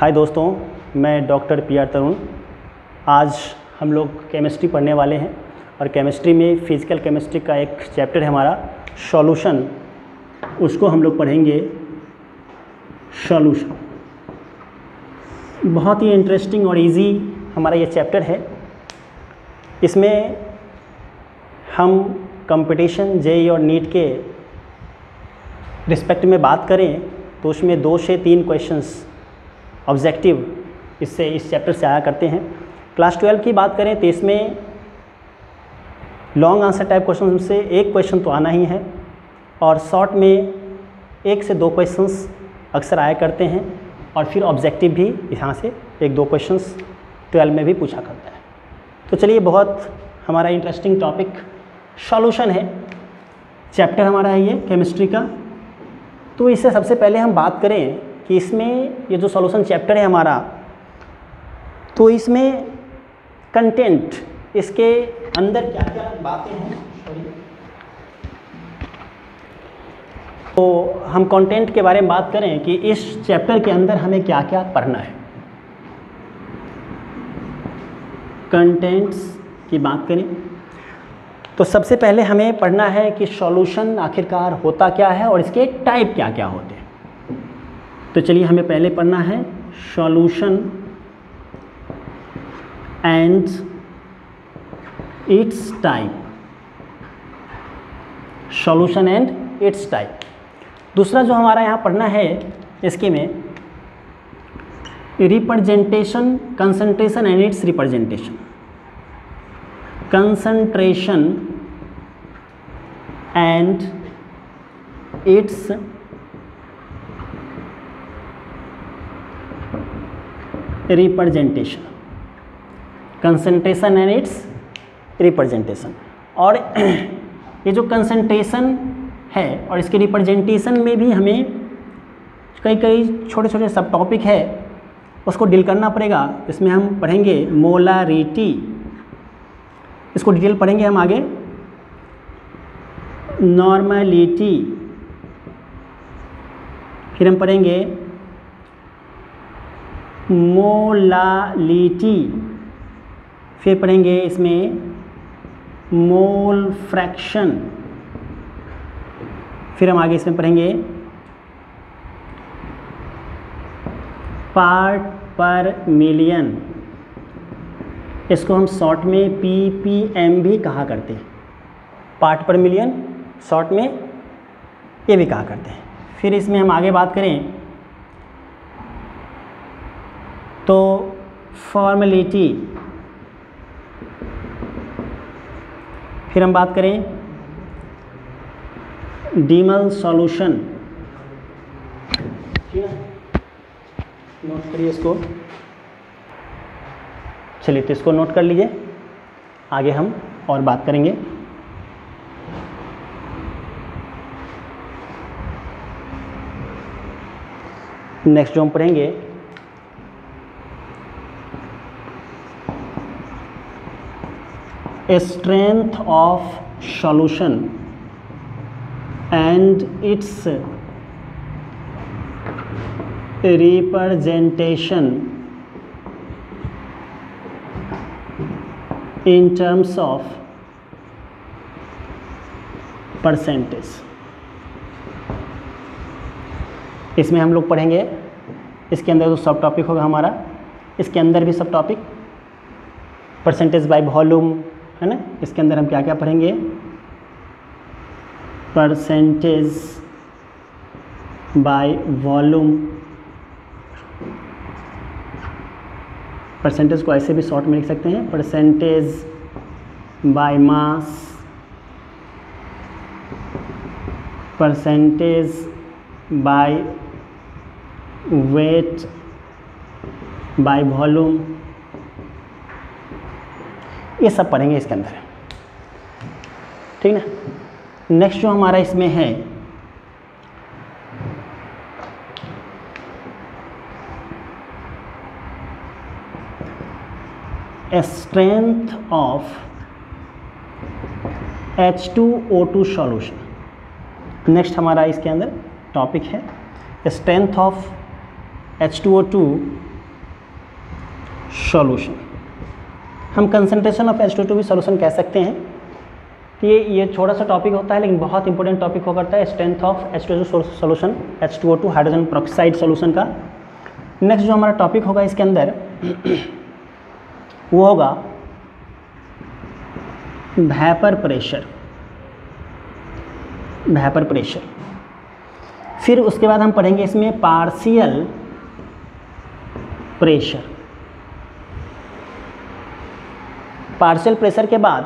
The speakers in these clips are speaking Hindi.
हाय दोस्तों, मैं डॉक्टर पी.आर. तरुण। आज हम लोग केमिस्ट्री पढ़ने वाले हैं और केमिस्ट्री में फिज़िकल केमिस्ट्री का एक चैप्टर है हमारा सॉल्यूशन, उसको हम लोग पढ़ेंगे। सॉल्यूशन बहुत ही इंटरेस्टिंग और इजी हमारा ये चैप्टर है। इसमें हम कंपटीशन जेईई और नीट के रिस्पेक्ट में बात करें तो उसमें 2 से 3 क्वेश्चंस ऑब्जेक्टिव इस चैप्टर से आया करते हैं। क्लास 12 की बात करें तो इसमें लॉन्ग आंसर टाइप क्वेश्चन से 1 क्वेश्चन तो आना ही है और शॉर्ट में 1 से 2 क्वेश्चंस अक्सर आया करते हैं और फिर ऑब्जेक्टिव भी यहाँ से 1-2 क्वेश्चंस 12 में भी पूछा करता है। तो चलिए, बहुत हमारा इंटरेस्टिंग टॉपिक सॉल्यूशन है, चैप्टर हमारा है ये केमिस्ट्री का। तो इससे सबसे पहले हम बात करें कि इसमें ये जो सॉल्यूशन चैप्टर है हमारा, तो इसमें कंटेंट, इसके अंदर क्या क्या बातें हैं, तो हम कंटेंट के बारे में बात करें कि इस चैप्टर के अंदर हमें क्या क्या पढ़ना है। कंटेंट्स की बात करें तो सबसे पहले हमें पढ़ना है कि सॉल्यूशन आखिरकार होता क्या है और इसके टाइप क्या क्या होते हैं। तो चलिए, हमें पहले पढ़ना है solution and it's type. Solution and it's type. दूसरा जो हमारा यहाँ पढ़ना है, इसके में representation, concentration and it's representation. Concentration and it's representation. Concentration and it's representation. और ये जो कंसंट्रेशन है और इसके रिप्रेजेंटेशन में भी हमें कई छोटे छोटे सब टॉपिक है, उसको डील करना पड़ेगा। इसमें हम पढ़ेंगे मोलारिटी, इसको डिटेल पढ़ेंगे हम आगे। नॉर्मलिटी, फिर हम पढ़ेंगे मोलालिटी, फिर पढ़ेंगे इसमें मोल फ्रैक्शन, फिर हम आगे इसमें पढ़ेंगे पार्ट पर मिलियन, इसको हम शॉर्ट में ppm भी कहा करते हैं। पार्ट पर मिलियन शॉर्ट में ये भी कहा करते हैं। फिर इसमें हम आगे बात करें तो फॉर्मेलिटी, फिर हम बात करें डीमल सॉल्यूशन। नोट करिए इसको, चलिए तो इसको नोट कर लीजिए, आगे हम और बात करेंगे। नेक्स्ट जो हम पढ़ेंगे strength of solution and it's representation in terms of percentage। इसमें हम लोग पढ़ेंगे, इसके अंदर जो सब टॉपिक होगा हमारा, इसके अंदर भी सब टॉपिक परसेंटेज बाय वॉल्यूम है ना। इसके अंदर हम क्या क्या पढ़ेंगे, परसेंटेज बाय वॉल्यूम। परसेंटेज को ऐसे भी शॉर्ट में लिख सकते हैं, percentage by mass, percentage by weight by volume, ये सब पढ़ेंगे इसके अंदर, ठीक ना। नेक्स्ट जो हमारा इसमें है strength of H2O2 solution. Next हमारा इसके अंदर टॉपिक है स्ट्रेंथ ऑफ H2O2 सॉल्यूशन। हम कंसंट्रेशन ऑफ H2O भी सॉल्यूशन कह सकते हैं। तो ये छोटा सा टॉपिक होता है लेकिन बहुत इंपॉर्टेंट टॉपिक हो करता है, strength of H2O solution, H2O2 hydrogen peroxide solution का। नेक्स्ट जो हमारा टॉपिक होगा इसके अंदर वो होगा वेपर प्रेशर। वेपर प्रेशर, फिर उसके बाद हम पढ़ेंगे इसमें पार्शियल प्रेशर। पार्शियल प्रेशर के बाद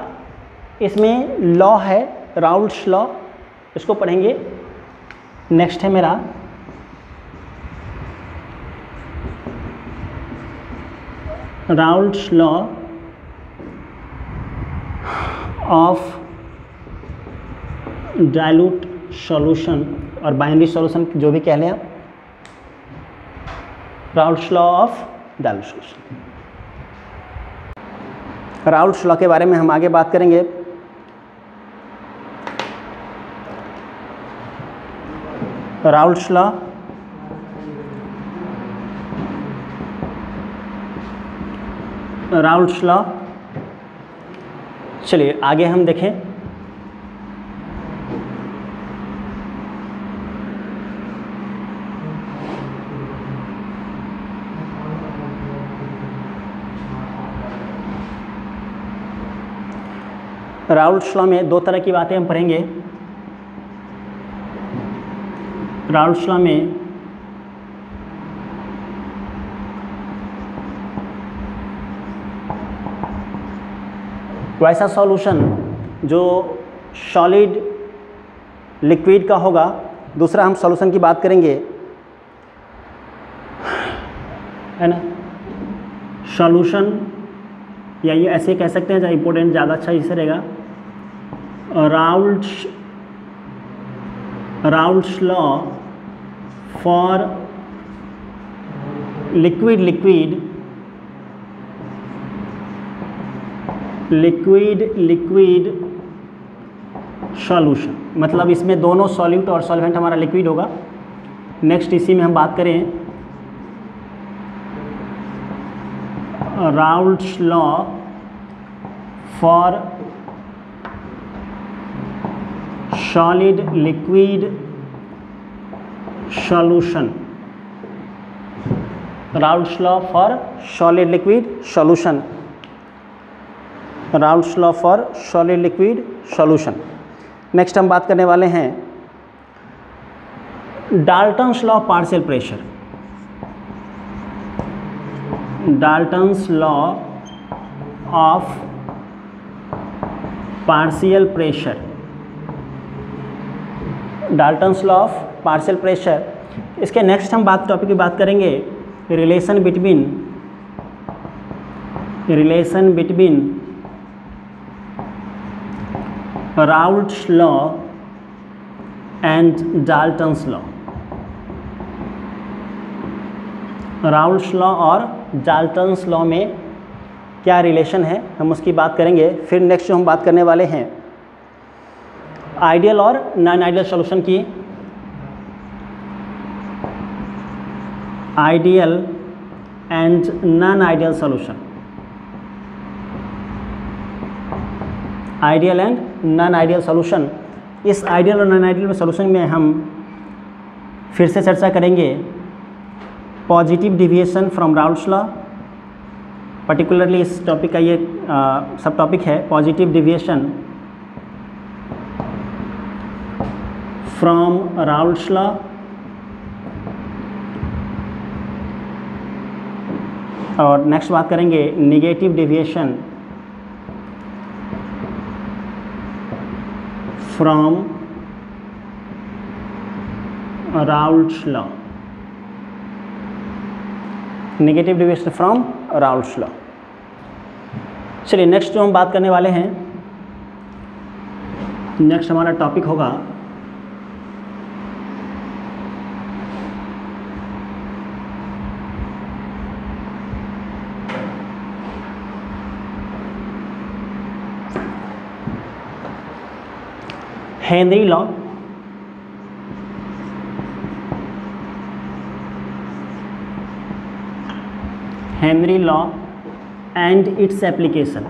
इसमें लॉ है राउल्ट्स लॉ, इसको पढ़ेंगे। नेक्स्ट है मेरा Raoult's law of dilute solution और बाइनरी सॉल्यूशन जो भी कह लें आप, Raoult's law of dilute solution. Raoult's law के बारे में हम आगे बात करेंगे। राउल्ट्स लॉ चलिए आगे हम देखें। राउल्ट्स लॉ में दो तरह की बातें हम पढ़ेंगे। राउल्ट्स लॉ में वैसा सॉल्यूशन जो सॉलिड लिक्विड का होगा, दूसरा हम सॉल्यूशन की बात करेंगे, है ना, सॉल्यूशन या ये ऐसे कह सकते हैं, ज़्यादा इंपॉर्टेंट ज़्यादा अच्छा इससे रहेगा। Raoult's law for liquid solution, मतलब इसमें दोनों सॉल्यूट और सॉल्वेंट हमारा लिक्विड होगा। नेक्स्ट इसी में हम बात करें Raoult's law for solid liquid solution. Raoult's law for solid liquid solution. Raoult's law for solid liquid solution. Next हम बात करने वाले हैं Dalton's law of partial pressure. Dalton's law of partial pressure. Dalton's law of partial pressure. इसके नेक्स्ट हम टॉपिक की बात करेंगे relation between Raoult's law and Dalton's law. Raoult's law और डाल्टन्स लॉ में क्या रिलेशन है, हम उसकी बात करेंगे। फिर नेक्स्ट जो हम बात करने वाले हैं आइडियल और नॉन आइडियल सॉल्यूशन की। Ideal and non ideal solution. Ideal and non ideal solution. इस आइडियल और नॉन आइडियल सॉल्यूशन में हम फिर से चर्चा करेंगे positive deviation from Raoult's law. Particularly इस टॉपिक का ये सब टॉपिक है positive deviation from Raoult's law और नेक्स्ट बात करेंगे negative deviation from Raoult's law. Negative deviation from Raoult's law. चलिए नेक्स्ट जो हम बात करने वाले हैं, नेक्स्ट हमारा टॉपिक होगा Henry law. Henry law and its application.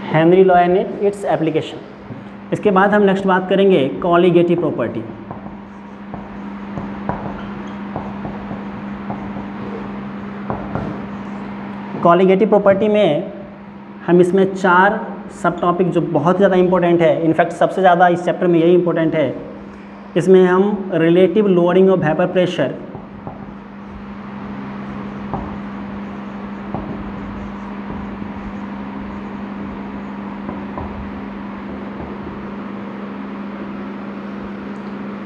Henry law and its application. इसके बाद हम नेक्स्ट बात करेंगे कॉलिगेटिव प्रॉपर्टी। कॉलिगेटिव प्रॉपर्टी में हम इसमें 4 सब टॉपिक जो बहुत ज़्यादा इंपॉर्टेंट है, इनफैक्ट सबसे ज़्यादा इस चैप्टर में यही इंपॉर्टेंट है, इसमें हम relative lowering of vapour pressure,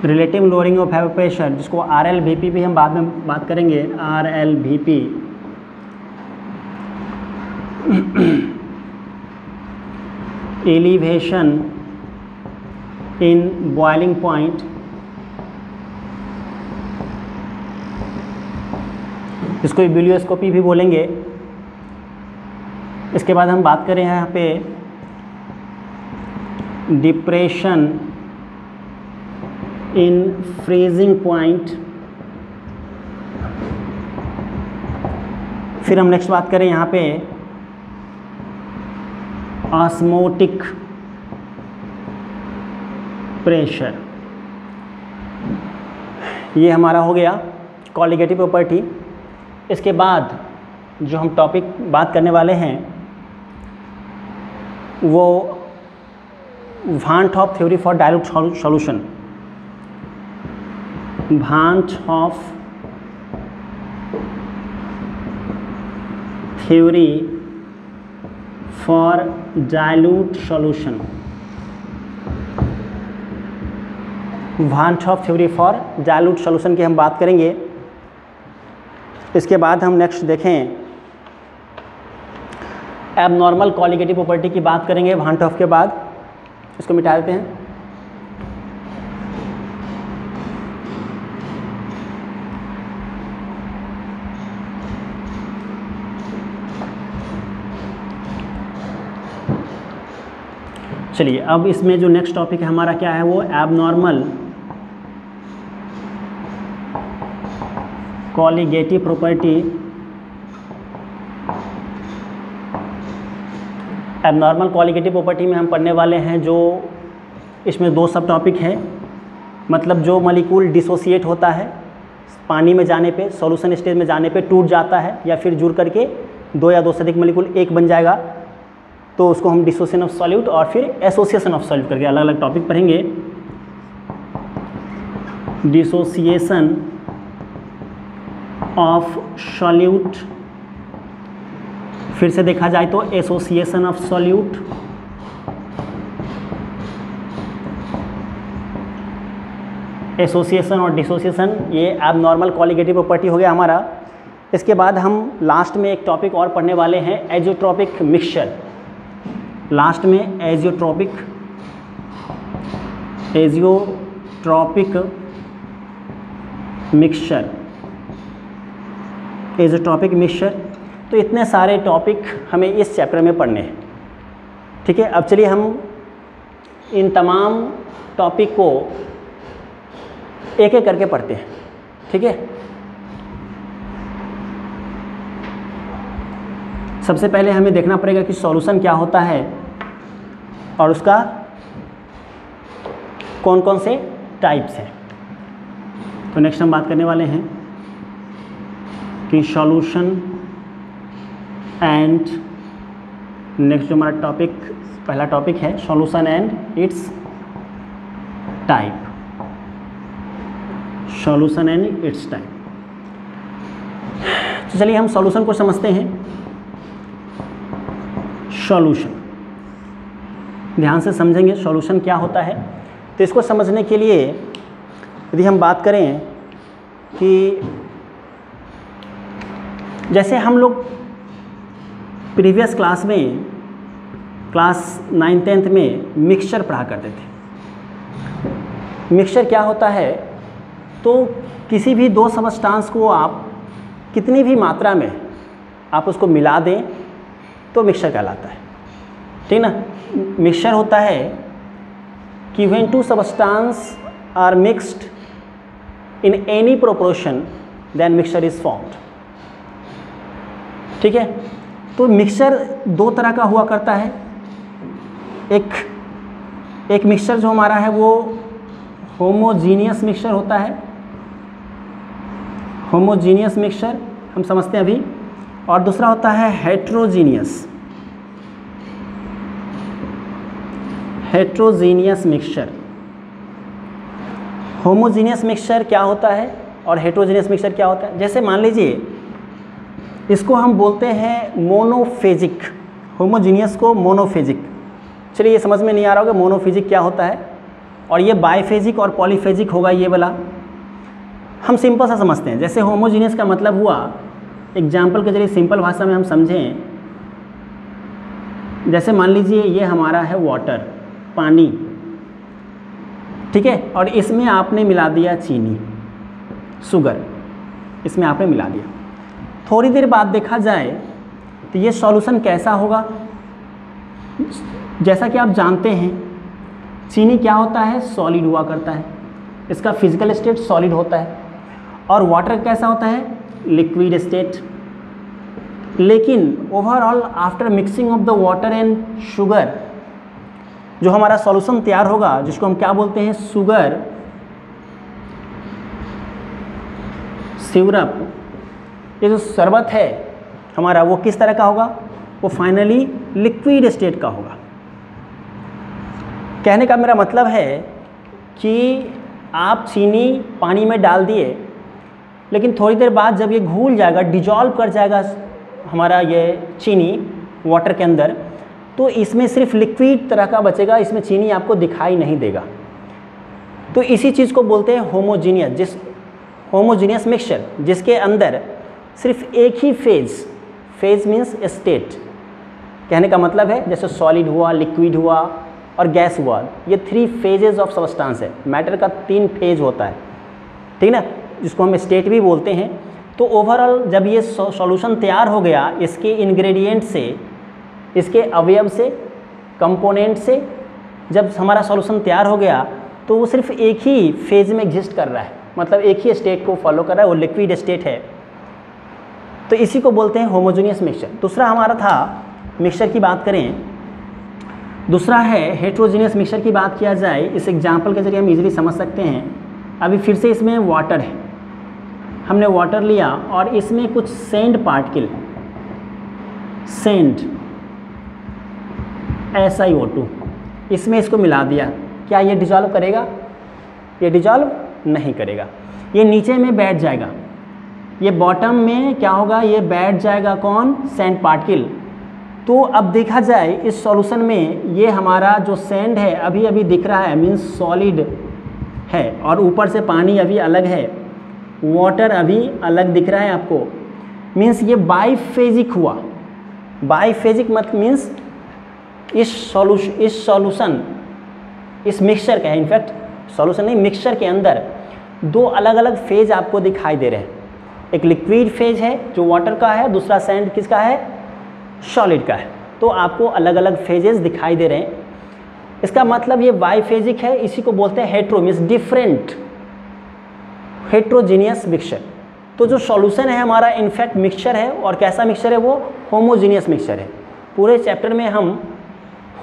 relative lowering of vapour pressure जिसको RLVP भी हम बाद में बात करेंगे, RLVP, elevation in boiling point, इसको इब्यूलियोस्कोपी भी बोलेंगे। इसके बाद हम बात करें यहाँ पे डिप्रेशन इन फ्रीजिंग पॉइंट। फिर हम नेक्स्ट बात करें यहाँ पे ऑस्मोटिक प्रेशर। ये हमारा हो गया कॉलिगेटिव प्रॉपर्टी। इसके बाद जो हम टॉपिक बात करने वाले हैं वो van't Hoff theory for dilute solution, van't Hoff theory for dilute solution, van't Hoff theory for dilute solution की हम बात करेंगे। इसके बाद हम नेक्स्ट देखें एबनॉर्मल कॉलिगेटिव प्रॉपर्टी की बात करेंगे वान हॉफ के बाद। इसको मिटा देते हैं। चलिए अब इसमें जो नेक्स्ट टॉपिक है हमारा क्या है, वो abnormal colligative property. Abnormal colligative property में हम पढ़ने वाले हैं जो इसमें 2 सब टॉपिक हैं, मतलब जो मॉलिक्यूल डिसोसिएट होता है पानी में जाने पे, सॉल्यूशन स्टेज में जाने पे टूट जाता है या फिर जुड़ करके 2 या 2 से अधिक मॉलिक्यूल एक बन जाएगा, तो उसको हम डिसोसिएशन ऑफ सॉल्यूट और फिर एसोसिएशन ऑफ सॉल्यूट करके अलग अलग टॉपिक पढ़ेंगे। डिसोसिएशन ऑफ सॉल्यूट, फिर से देखा जाए तो एसोसिएशन ऑफ सॉल्यूट, एसोसिएशन और डिसोसिएशन, ये एबनॉर्मल कॉलिगेटिव प्रॉपर्टी हो गया हमारा। इसके बाद हम लास्ट में एक टॉपिक और पढ़ने वाले हैं एजियोट्रॉपिक मिक्सचर। लास्ट में एजियोट्रॉपिक मिक्सचर, एजियोट्रॉपिक मिक्सचर। तो इतने सारे टॉपिक हमें इस चैप्टर में पढ़ने हैं, ठीक है। अब चलिए हम इन तमाम टॉपिक को एक एक करके पढ़ते हैं, ठीक है। सबसे पहले हमें देखना पड़ेगा कि सॉल्यूशन क्या होता है और उसका कौन कौन से टाइप्स हैं। तो नेक्स्ट हम बात करने वाले हैं कि सॉल्यूशन एंड, नेक्स्ट जो हमारा टॉपिक पहला टॉपिक है solution and it's type, solution and it's type. तो चलिए हम सॉल्यूशन को समझते हैं। सॉल्यूशन, ध्यान से समझेंगे सॉल्यूशन क्या होता है। तो इसको समझने के लिए यदि हम बात करें कि जैसे हम लोग प्रीवियस क्लास में क्लास 9th-10th में मिक्सचर पढ़ा करते थे। मिक्सचर क्या होता है, तो किसी भी 2 सब्सटेंस को आप कितनी भी मात्रा में आप उसको मिला दें तो मिक्सचर कहलाता है, ठीक ना। मिक्सचर होता है कि when 2 substance are mixed in any proportion then mixture is formed. ठीक है, तो मिक्सचर दो तरह का हुआ करता है। एक मिक्सचर जो हमारा है वो होमोजीनियस मिक्सचर होता है, होमोजीनियस मिक्सचर हम समझते हैं अभी, और दूसरा होता है heterogeneous, heterogeneous mixture. Homogeneous mixture क्या होता है और हेट्रोजीनियस मिक्सचर क्या होता है? जैसे मान लीजिए इसको हम बोलते हैं मोनोफेजिक, होमोजीनियस को मोनोफेजिक। चलिए ये समझ में नहीं आ रहा होगा मोनोफेजिक क्या होता है, और ये बाइफेजिक और पॉलीफेजिक होगा ये वाला। हम सिंपल सा समझते हैं, जैसे होमोजीनियस का मतलब हुआ, एग्जाम्पल के जरिए सिंपल भाषा में हम समझें, जैसे मान लीजिए ये हमारा है वाटर, पानी, ठीक है, और इसमें आपने मिला दिया चीनी, शुगर, इसमें आपने मिला दिया। थोड़ी देर बाद देखा जाए तो ये सॉल्यूशन कैसा होगा? जैसा कि आप जानते हैं चीनी क्या होता है? सॉलिड हुआ करता है, इसका फिजिकल स्टेट सॉलिड होता है, और वाटर कैसा होता है? Liquid state. लेकिन overall after mixing of the water and sugar जो हमारा सॉल्यूशन तैयार होगा, जिसको हम क्या बोलते हैं? शुगर सिरप, ये जो शरबत है हमारा वो किस तरह का होगा? वो फाइनली लिक्विड स्टेट का होगा। कहने का मेरा मतलब है कि आप चीनी पानी में डाल दिए, लेकिन थोड़ी देर बाद जब ये घुल जाएगा, डिजॉल्व कर जाएगा हमारा ये चीनी वाटर के अंदर, तो इसमें सिर्फ लिक्विड तरह का बचेगा, इसमें चीनी आपको दिखाई नहीं देगा। तो इसी चीज़ को बोलते हैं होमोजीनियस, होमोजीनियस मिक्सचर, जिसके अंदर सिर्फ एक ही फेज मीन्स स्टेट। कहने का मतलब है जैसे सॉलिड हुआ, लिक्विड हुआ और गैस हुआ, ये 3 फेजेस ऑफ सब्सटेंस है। मैटर का 3 फेज होता है, ठीक ना, जिसको हम स्टेट भी बोलते हैं। तो ओवरऑल जब ये सॉल्यूशन तैयार हो गया, इसके इंग्रेडिएंट से, इसके अवयव से, कंपोनेंट से, जब हमारा सॉल्यूशन तैयार हो गया तो वो सिर्फ एक ही फेज में एग्जिस्ट कर रहा है, मतलब एक ही स्टेट को फॉलो कर रहा है, वो लिक्विड स्टेट है। तो इसी को बोलते हैं होमोजीनियस मिक्सचर। दूसरा हमारा था, मिक्सचर की बात करें, दूसरा है हेट्रोजीनियस मिक्सचर की बात किया जाए, इस एग्जाम्पल के जरिए हम इजीली समझ सकते हैं। अभी फिर से इसमें वाटर है, हमने वाटर लिया और इसमें कुछ सैंड पार्टिकल, सैंड SiO2, इसमें इसको मिला दिया। क्या ये डिजॉल्व करेगा? ये डिजॉल्व नहीं करेगा, ये नीचे में बैठ जाएगा, ये बॉटम में क्या होगा? ये बैठ जाएगा। कौन? Sand particle. तो अब देखा जाए इस सॉल्यूशन में ये हमारा जो सैंड है अभी अभी दिख रहा है, मीन्स सॉलिड है, और ऊपर से पानी अभी अलग है, वाटर अभी अलग दिख रहा है आपको, मीन्स ये बाइफेजिक हुआ। बाइफेजिक मत मीन्स इस सॉल्यूशन इस मिक्सचर का है, इनफैक्ट सॉल्यूशन नहीं, मिक्सचर के अंदर 2 अलग अलग फेज आपको दिखाई दे रहे हैं। एक लिक्विड फेज है जो वाटर का है, दूसरा सैंड किसका है? सॉलिड का है। तो आपको अलग अलग फेजेस दिखाई दे रहे हैं। इसका मतलब ये बाइफेजिक है, इसी को बोलते हैं hetero means different, heterogeneous mixture. तो जो सॉल्यूशन है हमारा इनफैक्ट मिक्सचर है, और कैसा मिक्सचर है? वो होमोजीनियस मिक्सचर है। पूरे चैप्टर में हम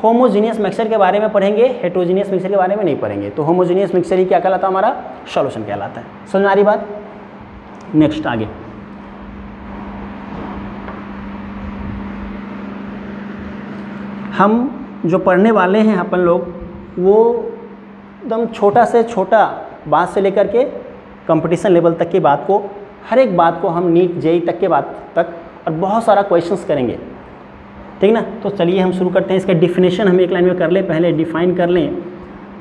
होमोजीनियस मिक्सचर के बारे में पढ़ेंगे, हेट्रोजीनियस मिक्सचर के बारे में नहीं पढ़ेंगे। तो होमोजीनियस मिक्सचर ही क्या कहलाता है? हमारा सॉल्यूशन कहलाता है। समझ में आ रही बात? नेक्स्ट आगे, हम जो पढ़ने वाले हैं अपन लोग, वो एकदम छोटा से छोटा बात से लेकर के कंपटीशन लेवल तक की बात को, हर एक बात को हम नीट जेई तक के बात तक, और बहुत सारा क्वेश्चंस करेंगे, ठीक ना। तो चलिए हम शुरू करते हैं। इसका डिफिनेशन हम एक लाइन में कर लें, पहले डिफाइन कर लें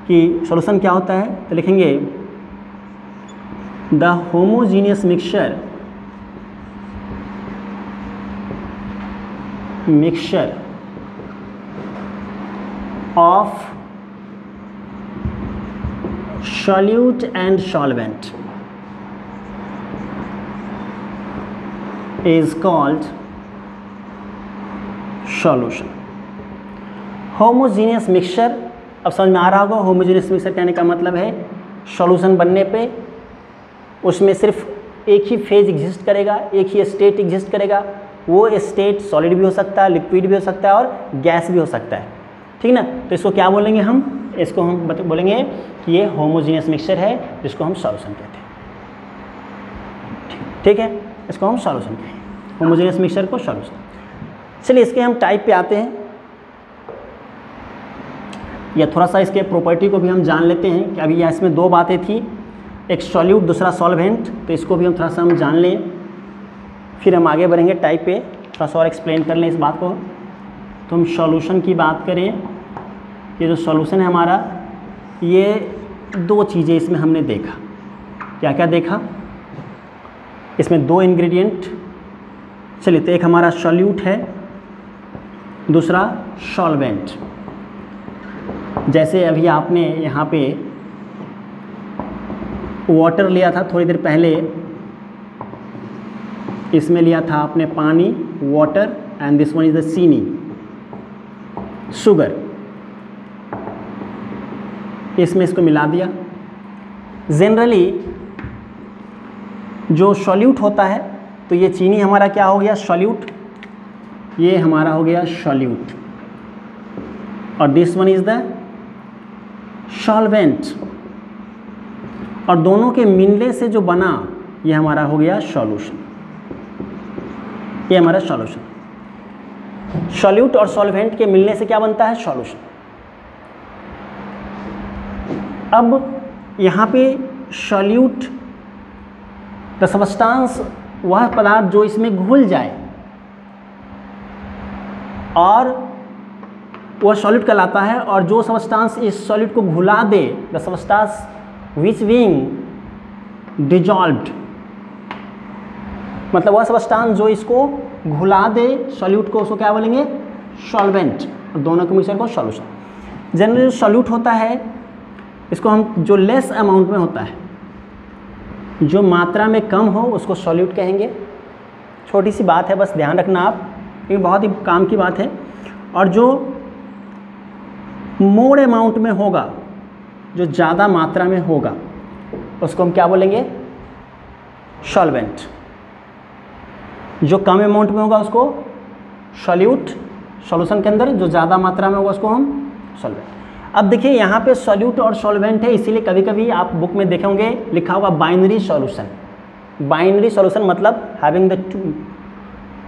कि सॉल्यूशन क्या होता है। तो लिखेंगे the homogeneous mixture of solute and solvent is called solution. Homogeneous mixture, अब समझ में आ रहा होगा होमोजीनियस मिक्सचर कहने का मतलब है सॉल्यूशन बनने पे उसमें सिर्फ एक ही फेज एग्जिस्ट करेगा, एक ही स्टेट एग्जिस्ट करेगा। वो स्टेट सॉलिड भी हो सकता है, लिक्विड भी हो सकता है और गैस भी हो सकता है, ठीक ना। तो इसको क्या बोलेंगे हम, इसको हम बोलेंगे कि ये होमोजीनियस मिक्सचर है जिसको हम सॉल्यूशन कहते हैं, ठीक है। इसको हम सॉल्यूशन कहेंगे, होमोजीनियस मिक्सचर को सॉल्यूशन। चलिए इसके हम टाइप पे आते हैं, या थोड़ा सा इसके प्रॉपर्टी को भी हम जान लेते हैं कि अभी यहाँ इसमें दो बातें थी, एक सॉल्यूट दूसरा सॉल्वेंट, तो इसको भी हम थोड़ा सा हम जान लें, फिर हम आगे बढ़ेंगे टाइप पे, थोड़ा सा और एक्सप्लेन कर लें इस बात को। तो हम सॉल्यूशन की बात करें, ये जो सॉल्यूशन है हमारा, ये दो चीज़ें इसमें हमने देखा। क्या क्या देखा इसमें? दो इंग्रेडिएंट। चलिए तो एक हमारा सॉल्यूट है, दूसरा सॉल्वेंट। जैसे अभी आपने यहाँ पे वाटर लिया था थोड़ी देर पहले, इसमें लिया था आपने पानी, water, and this one is the चीनी, शुगर। इसमें इसको मिला दिया। जनरली जो सॉल्यूट होता है, तो ये चीनी हमारा क्या हो गया, सॉल्यूट, ये हमारा हो गया सॉल्यूट, और this one is the solvent, और दोनों के मिलने से जो बना ये हमारा हो गया सॉल्यूशन। ये हमारा सॉल्यूशन। सॉल्यूट और सॉल्वेंट के मिलने से क्या बनता है, सॉल्यूशन। अब यहाँ पे सॉल्यूट द सब्सटेंस, वह पदार्थ जो इसमें घुल जाए और वह सॉलिड कहलाता है, और जो सब्सटेंस इस सॉलिड को घुला दे, the substance which being dissolved, मतलब वह सब्सटेंस जो इसको घुला दे सॉल्यूट को, उसको क्या बोलेंगे, सॉल्वेंट, और दोनों के मिक्सचर को सॉल्यूशन। जनरली जो सॉल्यूट होता है इसको हम, जो लेस अमाउंट में होता है, जो मात्रा में कम हो, उसको सॉल्यूट कहेंगे। छोटी सी बात है, बस ध्यान रखना आप, ये बहुत ही काम की बात है। और जो मोर अमाउंट में होगा, जो ज़्यादा मात्रा में होगा, उसको हम क्या बोलेंगे, सॉल्वेंट। जो कम अमाउंट में होगा उसको सॉल्यूट, सॉल्यूशन के अंदर जो ज़्यादा मात्रा में होगा उसको हम सॉल्वेंट। अब देखिए यहाँ पे सॉल्यूट और सॉल्वेंट है, इसीलिए कभी कभी आप बुक में देखेंगे लिखा होगा बाइनरी सॉल्यूशन। बाइनरी सॉल्यूशन मतलब having the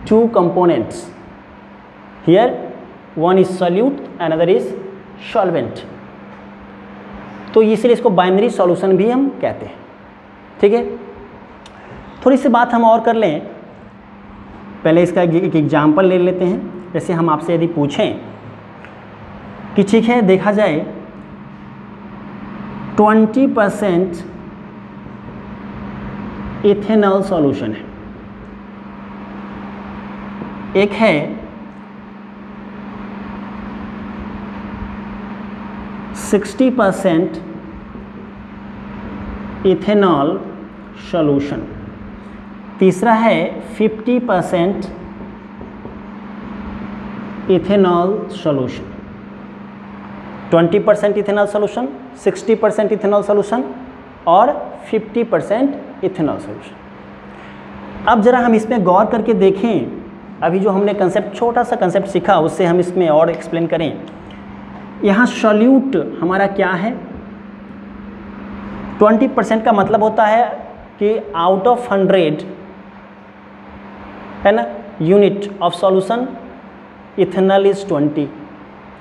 two components, here one is solute another is solvent, तो इसीलिए इसको बाइनरी सॉल्यूशन भी हम कहते हैं, ठीक है। थोड़ी सी बात हम और कर लें, पहले इसका एक एग्जाम्पल ले लेते हैं। जैसे हम आपसे यदि पूछें कि ठीक है, देखा जाए 20% इथेनॉल सॉल्यूशन है, एक है 60% इथेनॉल सॉल्यूशन, तीसरा है 50% ethanol solution. 20% ethanol solution, 60% ethanol solution और 50% इथेनॉल सॉल्यूशन। अब जरा हम इसमें गौर करके देखें, अभी जो हमने कंसेप्ट, छोटा सा कंसेप्ट सीखा, उससे हम इसमें और एक्सप्लेन करें। यहाँ सॉल्यूट हमारा क्या है, 20% का मतलब होता है कि आउट ऑफ 100 है ना unit of solution, ethanol is 20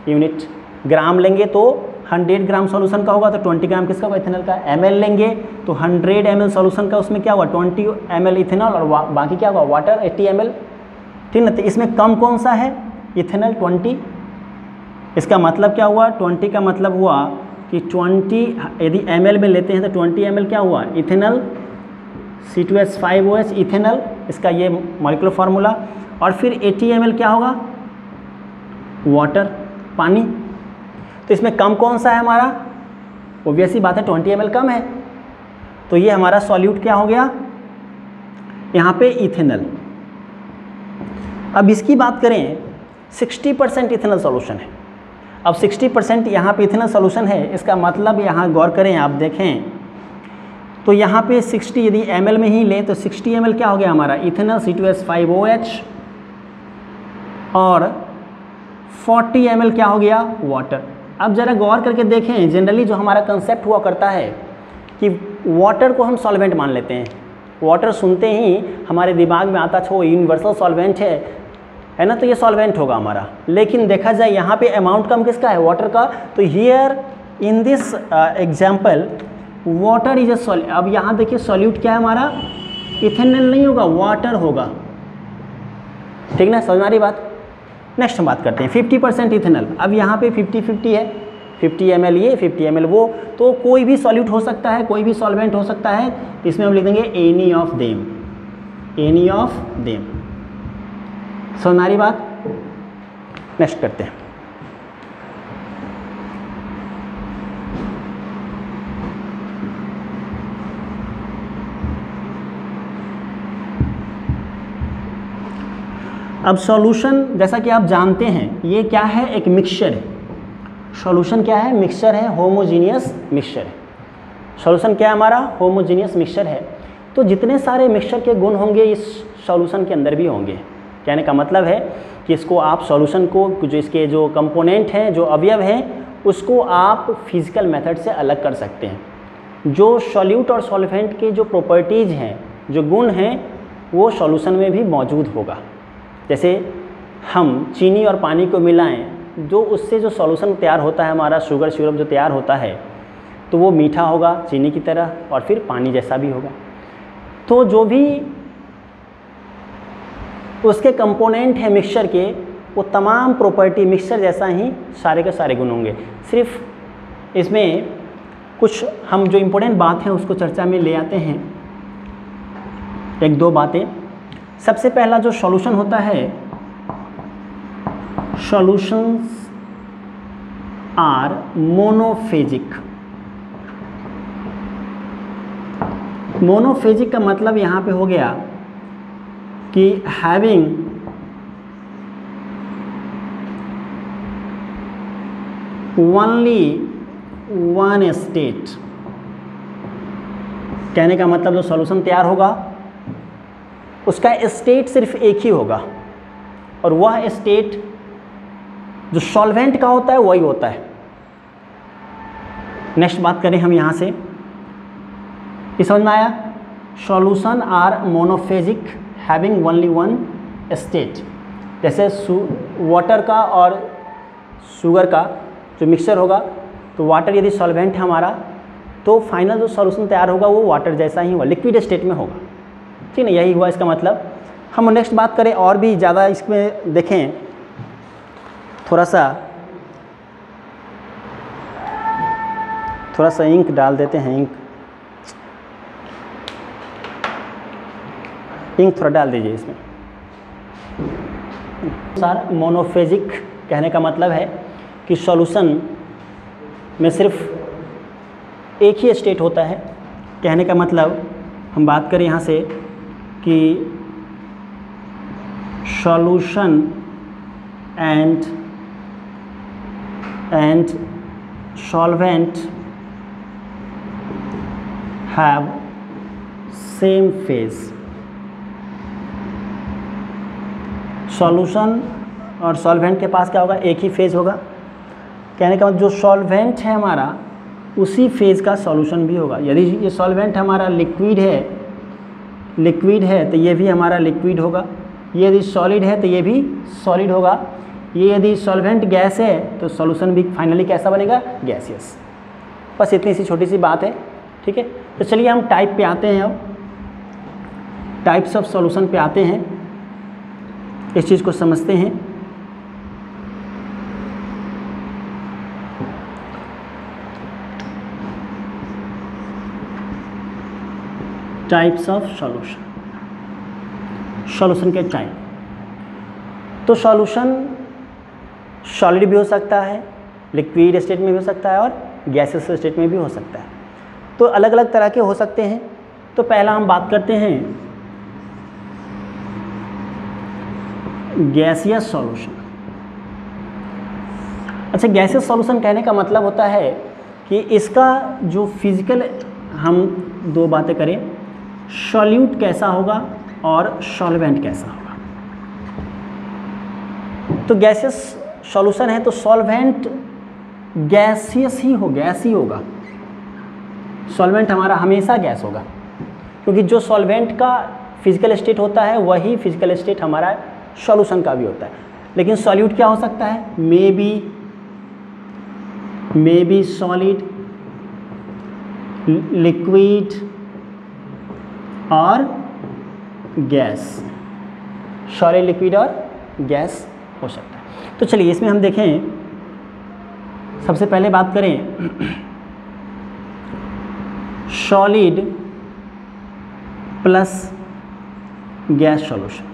unit. Gram लेंगे तो 100 ग्राम सॉल्यूशन का होगा, तो 20 ग्राम किसका होगा, इथेनॉल का। ml लेंगे तो 100 ml सॉल्यूशन का, उसमें क्या हुआ, 20 ml इथेनॉल, और बाकी क्या हुआ, वाटर 80 ml, ठीक ना। तो इसमें कम कौन सा है, इथेनॉल 20। इसका मतलब क्या हुआ, 20 का मतलब हुआ कि 20 यदि ml में लेते हैं तो 20 ml क्या हुआ, इथेनॉल, C2H5OH इथेनॉल, इसका ये मॉलिक्यूलर फार्मूला। और फिर 80 ml क्या होगा, वाटर, पानी। तो इसमें कम कौन सा है हमारा, ऑब्वियस ही बात है 20 ml कम है, तो ये हमारा सॉल्यूट क्या हो गया यहाँ पे, इथेनॉल। अब इसकी बात करें, 60% इथेनॉल सॉल्यूशन है। अब 60% यहाँ पे इथेनॉल सॉल्यूशन है, इसका मतलब यहाँ गौर करें, आप देखें तो यहाँ पे 60 यदि ml में ही लें तो 60 ml क्या हो गया हमारा इथेनॉल C2H5OH, और 40 ml क्या हो गया वाटर। अब ज़रा गौर करके देखें, जनरली जो हमारा कंसेप्ट हुआ करता है कि वाटर को हम सॉल्वेंट मान लेते हैं। वाटर सुनते ही हमारे दिमाग में आता है यूनिवर्सल सॉल्वेंट है ना, तो ये सॉल्वेंट होगा हमारा। लेकिन देखा जाए यहाँ पे अमाउंट कम किसका है, वाटर का। तो here in this example water is a solute. अब यहाँ देखिए सॉल्यूट क्या है हमारा, इथेनॉल नहीं होगा, वाटर होगा। ठीक ना, समझ आ रही बात। नेक्स्ट हम बात करते हैं 50% इथेनॉल। अब यहाँ पे 50-50 है, 50 ml ये 50 ml वो, तो कोई भी सॉल्यूट हो सकता है, कोई भी सॉल्वेंट हो सकता है। इसमें हम लिख देंगे any of them, any of them. समझ आ रही बात। नेक्स्ट करते हैं। अब सॉल्यूशन जैसा कि आप जानते हैं ये क्या है, एक मिक्सचर है। सॉल्यूशन क्या है, मिक्सचर है, होमोजीनियस मिक्सचर है। सॉल्यूशन क्या है हमारा, होमोजीनियस मिक्सचर है। तो जितने सारे मिक्सचर के गुण होंगे इस सॉल्यूशन के अंदर भी होंगे। कहने का मतलब है कि इसको आप सॉल्यूशन को जो इसके जो कंपोनेंट हैं, जो अवयव हैं, उसको आप फिजिकल मेथड से अलग कर सकते हैं। जो सॉल्यूट और सॉल्वेंट के जो प्रॉपर्टीज़ हैं, जो गुण हैं, वो सॉल्यूशन में भी मौजूद होगा। जैसे हम चीनी और पानी को मिलाएं, जो उससे जो सॉल्यूशन तैयार होता है हमारा, शुगर सिरप जो तैयार होता है, तो वो मीठा होगा चीनी की तरह और फिर पानी जैसा भी होगा। तो जो भी उसके कंपोनेंट हैं मिक्सचर के, वो तमाम प्रॉपर्टी मिक्सचर जैसा ही सारे के सारे गुण होंगे। सिर्फ इसमें कुछ हम जो इम्पोर्टेंट बात है उसको चर्चा में ले आते हैं, एक दो बातें। सबसे पहला जो सॉल्यूशन होता है, सॉल्यूशंस आर मोनोफेजिक। मोनोफेजिक का मतलब यहाँ पे हो गया कि हैविंग ओनली वन स्टेट। कहने का मतलब जो सॉल्यूशन तैयार होगा उसका स्टेट सिर्फ एक ही होगा, और वह स्टेट जो सॉल्वेंट का होता है वही होता है। नेक्स्ट बात करें हम यहाँ से, ये समझ में आया। Solution are monophasic having only one state. जैसे वाटर का और शुगर का जो मिक्सचर होगा, तो वाटर यदि सॉल्वेंट है हमारा, तो फाइनल जो सॉल्यूशन तैयार होगा वो वाटर जैसा ही होगा, लिक्विड स्टेट में होगा। ठीक है, यही हुआ इसका मतलब। हम नेक्स्ट बात करें और भी ज़्यादा इसमें देखें, थोड़ा सा इंक डाल देते हैं। इंक थोड़ा डाल दीजिए इसमें। सर मोनोफेजिक कहने का मतलब है कि सॉल्यूशन में सिर्फ एक ही स्टेट होता है। कहने का मतलब हम बात करें यहाँ से कि solution and solvent have same phase. Solution और सॉल्वेंट के पास क्या होगा, एक ही फेज होगा। कहने का मतलब जो सॉल्वेंट है हमारा उसी फेज का सॉल्यूशन भी होगा। यदि ये सॉल्वेंट हमारा लिक्विड है तो ये भी हमारा लिक्विड होगा। ये यदि सॉलिड है तो ये भी सॉलिड होगा। ये यदि सॉल्वेंट गैस है तो सॉल्यूशन भी फाइनली कैसा बनेगा, गैसियस। बस इतनी सी छोटी सी बात है। ठीक है, तो चलिए हम टाइप पे आते हैं। अब टाइप्स ऑफ सॉल्यूशन पे आते हैं, इस चीज़ को समझते हैं। टाइप्स ऑफ सॉल्यूशन, सॉल्यूशन के टाइप। तो सॉल्यूशन सॉलिड भी हो सकता है, लिक्विड स्टेट में भी हो सकता है और गैसेस स्टेट में भी हो सकता है। तो अलग अलग तरह के हो सकते हैं। तो पहला हम बात करते हैं गैसियस सॉल्यूशन। अच्छा, गैसियस सॉल्यूशन कहने का मतलब होता है कि इसका जो फिजिकल हम दो बातें करें, सॉल्यूट कैसा होगा और सॉल्वेंट कैसा होगा। तो गैसियस सॉल्यूशन है तो सॉल्वेंट गैसियस ही हो, गैस ही होगा। सॉल्वेंट हमारा हमेशा गैस होगा, क्योंकि जो सॉल्वेंट का फिजिकल स्टेट होता है वही फिजिकल स्टेट हमारा सॉल्यूशन का भी होता है। लेकिन सॉल्यूट क्या हो सकता है, मे बी सॉलिड, लिक्विड और गैस, सॉलिड, लिक्विड और गैस हो सकता है। तो चलिए इसमें हम देखें, सबसे पहले बात करें solid plus gas solution.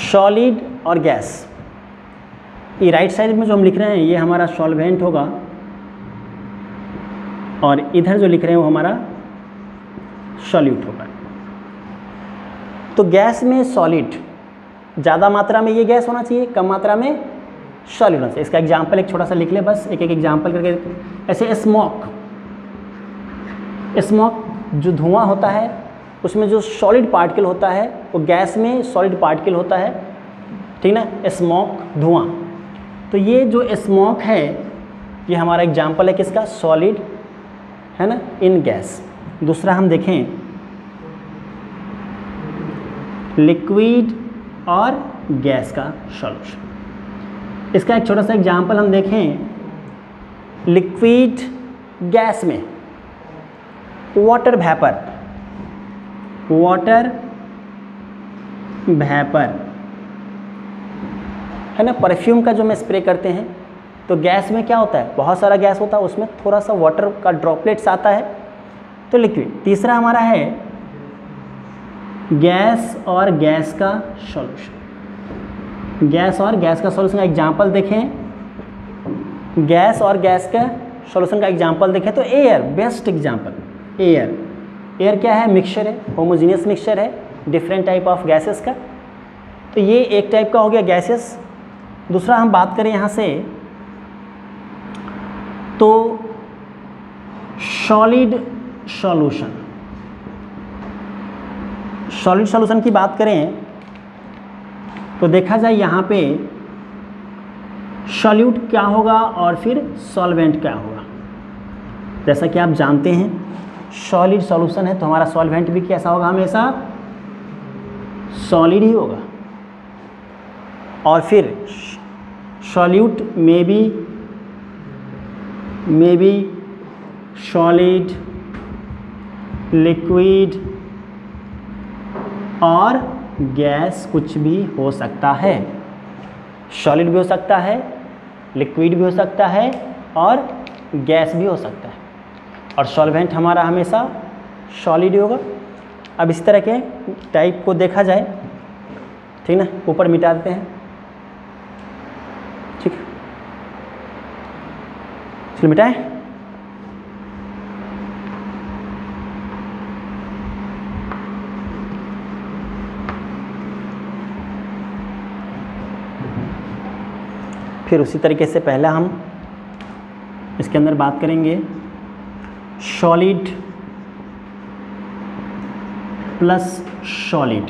Solid और गैस, ये राइट साइड में जो हम लिख रहे हैं ये हमारा सॉल्वेंट होगा और इधर जो लिख रहे हैं वो हमारा सॉल्यूट होगा। तो गैस में सॉलिड, ज़्यादा मात्रा में ये गैस होना चाहिए, कम मात्रा में सॉलिड होना चाहिए। इसका एग्जांपल एक छोटा सा लिख ले, बस एक एक एग्जांपल करके। ऐसे स्मोक जो धुआं होता है उसमें जो सॉलिड पार्टिकल होता है वो गैस में सॉलिड पार्टिकल होता है, ठीक ना, स्मोक, धुआं। तो ये जो स्मोक है ये हमारा एग्जांपल है किसका, सॉलिड, है ना, इन गैस। दूसरा हम देखें लिक्विड और गैस का सॉल्यूशन। इसका एक छोटा सा एग्जांपल हम देखें, लिक्विड गैस में वाटर वेपर है ना, परफ्यूम का जो हम स्प्रे करते हैं तो गैस में क्या होता है, बहुत सारा गैस होता है, उसमें थोड़ा सा वाटर का ड्रॉपलेट्स आता है, तो लिक्विड। तीसरा हमारा है गैस और गैस का सॉल्यूशन। गैस और गैस का सॉल्यूशन का एग्जांपल देखें, गैस और गैस का सॉल्यूशन का एग्जांपल देखें तो एयर, बेस्ट एग्जांपल। एयर क्या है, मिक्सचर है, होमोजीनियस मिक्सचर है डिफरेंट टाइप ऑफ गैसेस का। तो ये एक टाइप का हो गया गैसेस। दूसरा हम बात करें यहाँ से तो सॉलिड सॉल्यूशन। सॉलिड सॉल्यूशन की बात करें तो देखा जाए यहाँ पे सॉल्यूट क्या होगा और फिर सॉल्वेंट क्या होगा। जैसा कि आप जानते हैं सॉलिड सॉल्यूशन है तो हमारा सॉल्वेंट भी कैसा होगा, हमेशा सॉलिड ही होगा। और फिर सॉल्यूट में बी सॉलिड, लिक्विड और गैस कुछ भी हो सकता है। सॉलिड भी हो सकता है, लिक्विड भी हो सकता है और गैस भी हो सकता है। और सॉल्वेंट हमारा हमेशा सॉलिड ही होगा। अब इस तरह के टाइप को देखा जाए, ठीक ना, ऊपर मिटा देते हैं, ठीक है, चलो मिटाएं। फिर उसी तरीके से पहला हम इसके अंदर बात करेंगे सॉलिड प्लस सॉलिड।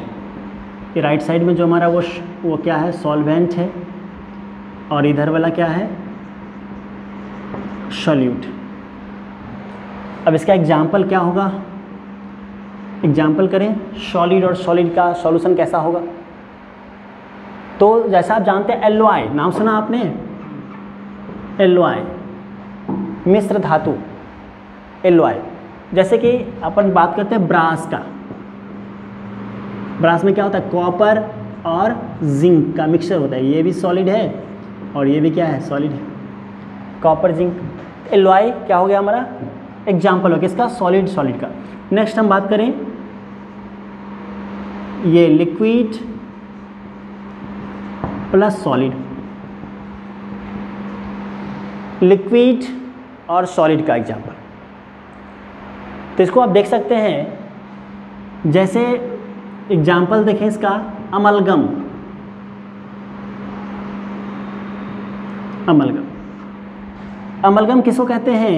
ये राइट साइड में जो हमारा वो क्या है, सॉल्वेंट है और इधर वाला क्या है, सॉल्यूट। अब इसका एग्जाम्पल क्या होगा, एग्जाम्पल करें सॉलिड और सॉलिड का सॉल्यूशन कैसा होगा। तो जैसा आप जानते हैं एलॉय, नाम सुना आपने, एलॉय मिश्र धातु, एलॉय। जैसे कि अपन बात करते हैं ब्रास का, ब्रास में क्या होता है, कॉपर और जिंक का मिक्सचर होता है। ये भी सॉलिड है और ये भी क्या है, सॉलिड है, कॉपर जिंक। एलॉय क्या हो गया हमारा, एग्जाम्पल हो गया इसका, सॉलिड सॉलिड का। नेक्स्ट हम बात करें ये लिक्विड प्लस सॉलिड, लिक्विड और सॉलिड का एग्जाम्पल। तो इसको आप देख सकते हैं, जैसे एग्जाम्पल देखें इसका, अमलगम, अमलगम, अमलगम किसको कहते हैं,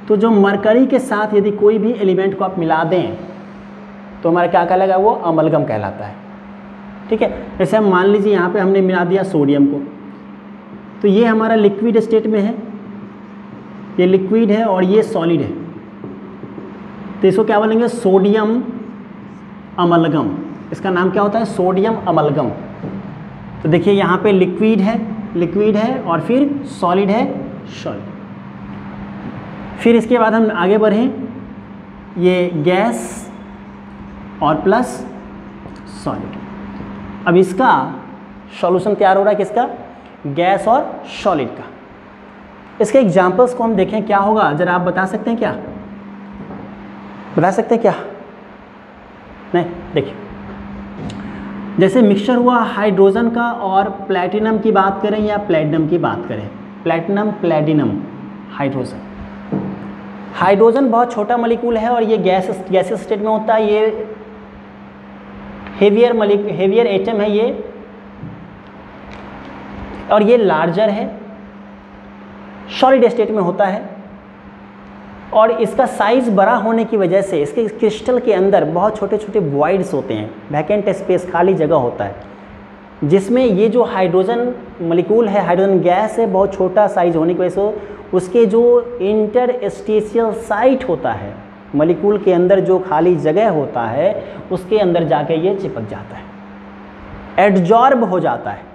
तो जो मरकरी के साथ यदि कोई भी एलिमेंट को आप मिला दें तो हमारा क्या कहलाएगा, वो अमलगम कहलाता है। ठीक है, जैसे हम मान लीजिए यहाँ पे हमने मिला दिया सोडियम को, तो ये हमारा लिक्विड स्टेट में है, ये लिक्विड है और ये सॉलिड है, तो इसको क्या बोलेंगे, सोडियम अमलगम। इसका नाम क्या होता है, सोडियम अमलगम। तो देखिए यहाँ पे लिक्विड है और फिर सॉलिड है, सॉलिड। फिर इसके बाद हम आगे बढ़ें, ये गैस और प्लस सॉलिड। अब इसका सॉल्यूशन तैयार हो रहा है किसका, गैस और सॉलिड का। इसके एग्जांपल्स को हम देखें क्या होगा, जरा आप बता सकते हैं क्या, बता सकते हैं क्या? नहीं, देखिए जैसे मिक्सचर हुआ हाइड्रोजन का और प्लैटिनम की बात करें या प्लैटिनम की बात करें, प्लैटिनम हाइड्रोजन। हाइड्रोजन बहुत छोटा मॉलिक्यूल है और ये गैसेस स्टेट में होता है, ये हेवियर एटम है ये, और ये लार्जर है, सॉलिड स्टेट में होता है। और इसका साइज़ बड़ा होने की वजह से इसके क्रिस्टल के अंदर बहुत छोटे छोटे वॉइड्स होते हैं, वैकेंट स्पेस, खाली जगह होता है, जिसमें ये जो हाइड्रोजन मॉलिक्यूल है, हाइड्रोजन गैस है, बहुत छोटा साइज होने की वजह से उसके जो इंटरस्टेशियल साइट होता है, मॉलिक्यूल के अंदर जो खाली जगह होता है, उसके अंदर जाके ये चिपक जाता है, एडजॉर्ब हो जाता है।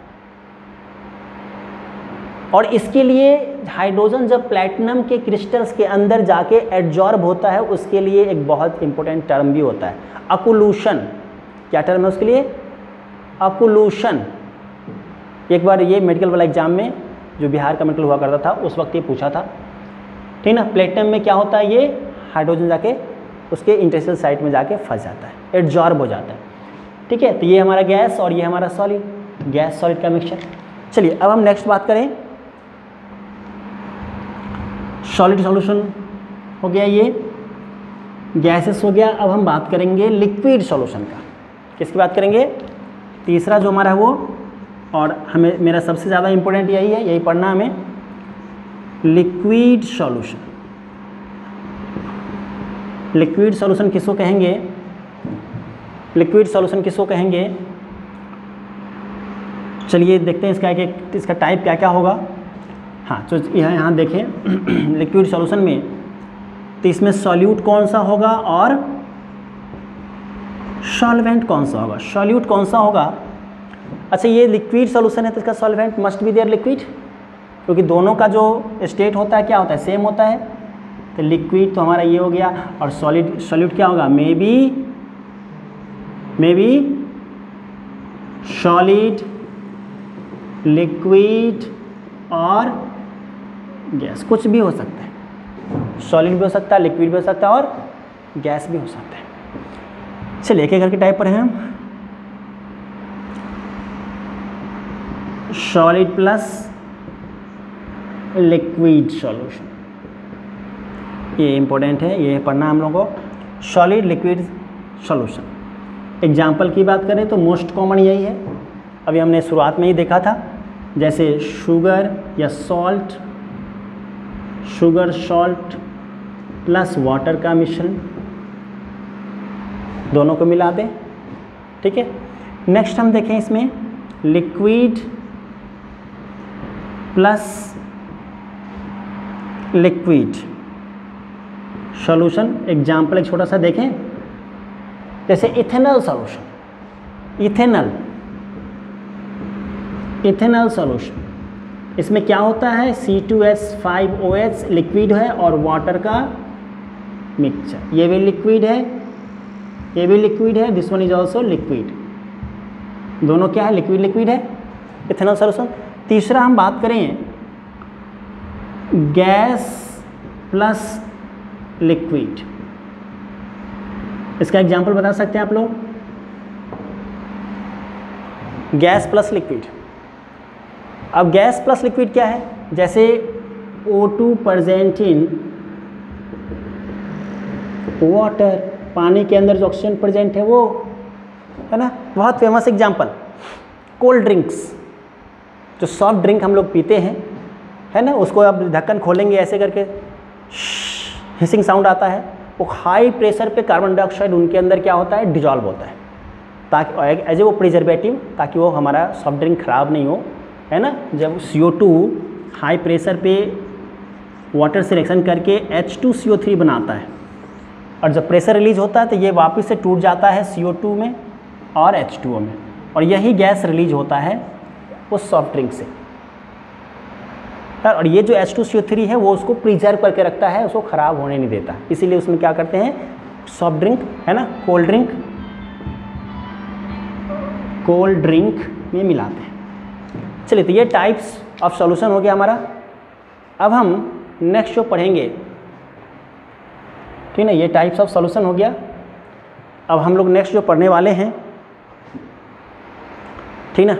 और इसके लिए हाइड्रोजन जब प्लैटिनम के क्रिस्टल्स के अंदर जाके एडजॉर्ब होता है, उसके लिए एक बहुत इंपॉर्टेंट टर्म भी होता है, अकुलूशन। क्या टर्म है उसके लिए, अकुलूशन। एक बार ये मेडिकल वाला एग्जाम में जो बिहार का मेडिकल हुआ करता था उस वक्त ये पूछा था, ठीक ना। प्लैटिनम में क्या होता है, ये हाइड्रोजन जाके उसके इंटरस्टेशियल साइट में जाके फंस जाता है, एडजॉर्ब हो जाता है। ठीक है, तो ये हमारा गैस और ये हमारा सॉलिड, गैस सॉलिड का मिक्सचर। चलिए अब हम नेक्स्ट बात करें, सॉलिड सॉल्यूशन हो गया, ये गैसेस हो गया। अब हम बात करेंगे लिक्विड सॉल्यूशन का। किसकी बात करेंगे, तीसरा जो हमारा है वो, और हमें मेरा सबसे ज़्यादा इम्पोर्टेंट यही है, यही पढ़ना हमें, लिक्विड सॉल्यूशन। लिक्विड सॉल्यूशन किसको कहेंगे, लिक्विड सॉल्यूशन किसको कहेंगे, चलिए देखते हैं इसका टाइप क्या क्या होगा। हाँ, तो यहाँ देखें लिक्विड सॉल्यूशन में, तो इसमें सॉल्यूट कौन सा होगा और सॉल्वेंट कौन सा होगा। सॉल्यूट कौन सा होगा, अच्छा ये लिक्विड सॉल्यूशन है तो इसका solvent must be there liquid, क्योंकि दोनों का जो स्टेट होता है क्या होता है, सेम होता है। तो लिक्विड तो हमारा ये हो गया, और सॉल्यूट क्या होगा, मे बी सॉलिड, लिक्विड और गैस, कुछ भी हो सकता है, सॉलिड भी हो सकता है, लिक्विड भी हो सकता है और गैस भी हो सकता है। चलिए एक एक करके टाइप पर हैं हम। सॉलिड प्लस लिक्विड सॉल्यूशन, ये इंपॉर्टेंट है, ये पढ़ना हम लोगों को। सॉलिड लिक्विड सॉल्यूशन एग्जाम्पल की बात करें तो मोस्ट कॉमन यही है, अभी हमने शुरुआत में ही देखा था, जैसे शुगर या salt, sugar salt plus water का मिश्रण, दोनों को मिला दें। ठीक है, नेक्स्ट हम देखें इसमें liquid plus liquid solution. Example एक छोटा सा देखें, जैसे इथेनॉल सॉल्यूशन, इथेनॉल सॉल्यूशन, इसमें क्या होता है, C2H5OH लिक्विड है और वाटर का मिक्सचर, ये भी लिक्विड है, ये भी लिक्विड है, this one is also liquid, दोनों क्या है, लिक्विड लिक्विड है, इथेनॉल सॉल्यूशन। तीसरा हम बात करें गैस प्लस लिक्विड, इसका एग्जांपल बता सकते हैं आप लोग, गैस प्लस लिक्विड। अब गैस प्लस लिक्विड क्या है, जैसे O2 प्रेजेंट इन वाटर, पानी के अंदर जो ऑक्सीजन प्रेजेंट है वो है ना, बहुत फेमस एग्जांपल। कोल्ड ड्रिंक्स, जो सॉफ्ट ड्रिंक हम लोग पीते हैं है ना, उसको आप ढक्कन खोलेंगे ऐसे करके हिसिंग साउंड आता है, वो हाई प्रेशर पे कार्बन डाइऑक्साइड उनके अंदर क्या होता है, डिजॉल्व होता है, ताकि एज ए वो प्रिजर्वेटिव, ताकि वो हमारा सॉफ्ट ड्रिंक खराब नहीं हो, है ना। जब CO2 हाई प्रेशर पे वाटर से रिएक्शन करके H2CO3 बनाता है, और जब प्रेशर रिलीज होता है तो ये वापस से टूट जाता है CO2 में और H2O में, और यही गैस रिलीज होता है उस सॉफ्ट ड्रिंक से। और ये जो H2CO3 है वो उसको प्रिजर्व करके रखता है, उसको ख़राब होने नहीं देता, इसीलिए उसमें क्या करते हैं, सॉफ्ट ड्रिंक, है ना, कोल्ड ड्रिंक में मिलाते हैं। चलिए, तो ये टाइप्स ऑफ सॉल्यूशन हो गया हमारा। अब हम नेक्स्ट जो पढ़ेंगे, ठीक है ना, ये टाइप्स ऑफ सॉल्यूशन हो गया। अब हम लोग नेक्स्ट जो पढ़ने वाले हैं, ठीक ना,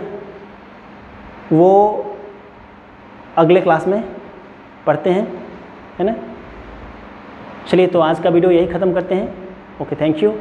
वो अगले क्लास में पढ़ते हैं, है ना। चलिए, तो आज का वीडियो यही ख़त्म करते हैं। Okay, thank you.